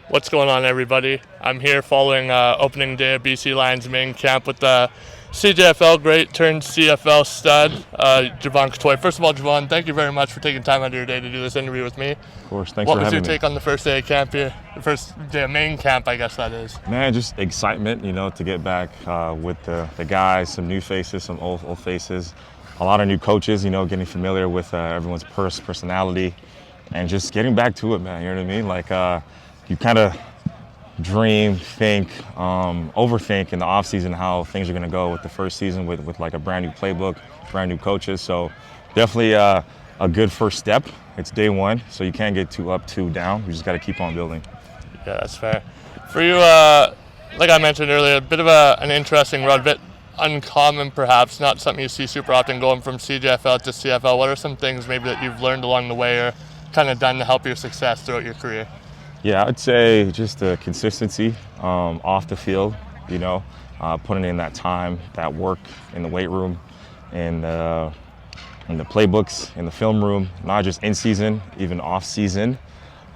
What's going on, everybody? I'm here following opening day of BC Lions main camp with the CJFL great turned CFL stud, Jevon Cottoy. First of all, Jevon, thank you very much for taking time out of your day to do this interview with me. Of course, thanks for having me. What was your take on the first day of camp here? The first day of main camp, I guess that is. Man, just excitement, to get back with the guys, some new faces, some old faces, a lot of new coaches, getting familiar with everyone's personality, and just getting back to it, man. You know what I mean? Like, you kind of dream, think, overthink in the off season how things are going to go with the first season with like a brand new playbook, brand new coaches. So definitely a good first step. It's day one, so you can't get too up, too down. You just got to keep on building. Yeah, that's fair. For you, like I mentioned earlier, a bit of an interesting road, a bit uncommon perhaps, not something you see super often going from CJFL to CFL. What are some things maybe that you've learned along the way or kind of done to help your success throughout your career? Yeah, I'd say just the consistency off the field, putting in that time, that work in the weight room, in the playbooks, in the film room, not just in season, even off season,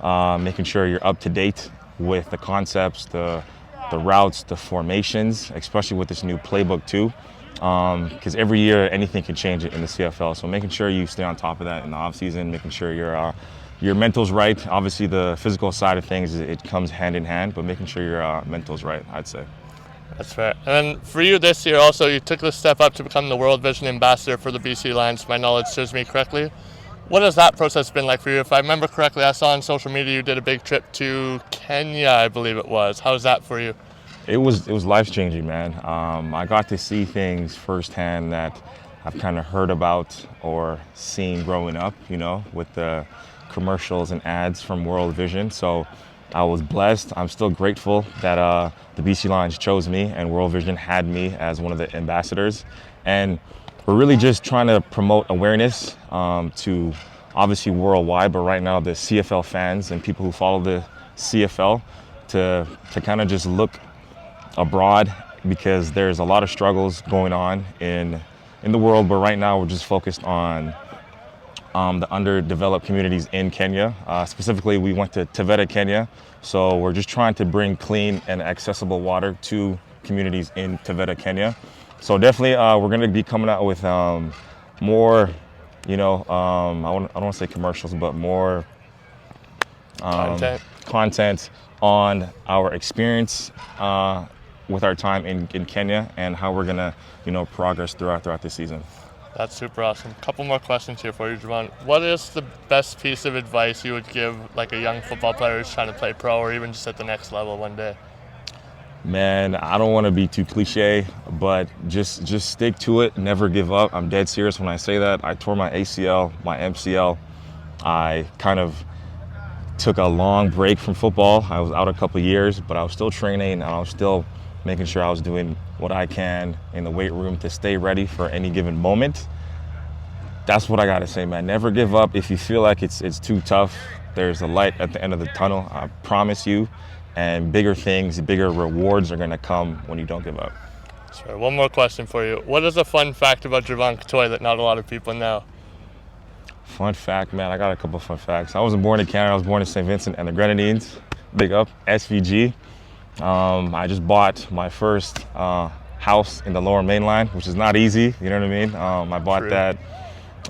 making sure you're up to date with the concepts, the routes, the formations, especially with this new playbook too, because every year anything can change in the CFL. So making sure you stay on top of that in the off season, making sure your mental's right. Obviously, the physical side of things, it comes hand in hand, but making sure your mental's right, I'd say. That's fair. And then for you this year also, you took the step up to become the World Vision Ambassador for the BC Lions, if my knowledge serves me correctly. What has that process been like for you? If I remember correctly, I saw on social media you did a big trip to Kenya, I believe it was. How was that for you? It was life-changing, man. I got to see things firsthand that I've kind of heard about or seen growing up, with the commercials and ads from World Vision. So I was blessed. I'm still grateful that the BC Lions chose me and World Vision had me as one of the ambassadors. And we're really just trying to promote awareness to obviously worldwide, but right now the CFL fans and people who follow the CFL to kind of just look abroad, because there's a lot of struggles going on in the world, but right now we're just focused on the underdeveloped communities in Kenya. Specifically, we went to Taveta, Kenya. So we're just trying to bring clean and accessible water to communities in Taveta, Kenya. So definitely, we're going to be coming out with more, I don't want to say commercials, but more content on our experience with our time in Kenya and how we're going to, progress throughout the season. That's super awesome. A couple more questions here for you, Jevon. What is the best piece of advice you would give like a young football player who's trying to play pro or even just at the next level one day? Man, I don't want to be too cliche, but just stick to it. Never give up. I'm dead serious when I say that. I tore my ACL, my MCL. I kind of took a long break from football. I was out a couple of years, but I was still training and I was still making sure I was doing what I can in the weight room to stay ready for any given moment. That's what I gotta say, man. Never give up. If you feel like it's too tough, there's a light at the end of the tunnel, I promise you. And bigger things, bigger rewards are gonna come when you don't give up. Sure. One more question for you. What is a fun fact about Jevon Cottoy that not a lot of people know? Fun fact, man, I got a couple of fun facts. I wasn't born in Canada, I was born in St. Vincent and the Grenadines. Big up, SVG. I just bought my first house in the Lower Mainline, which is not easy, you know what I mean? I bought that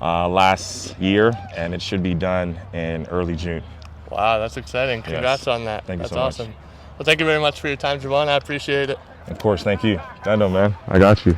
last year, and it should be done in early June. Wow, that's exciting. Congrats on that. Thank you so much. Awesome. Well, thank you very much for your time, Jevon. I appreciate it. Of course, thank you. I know, man. I got you.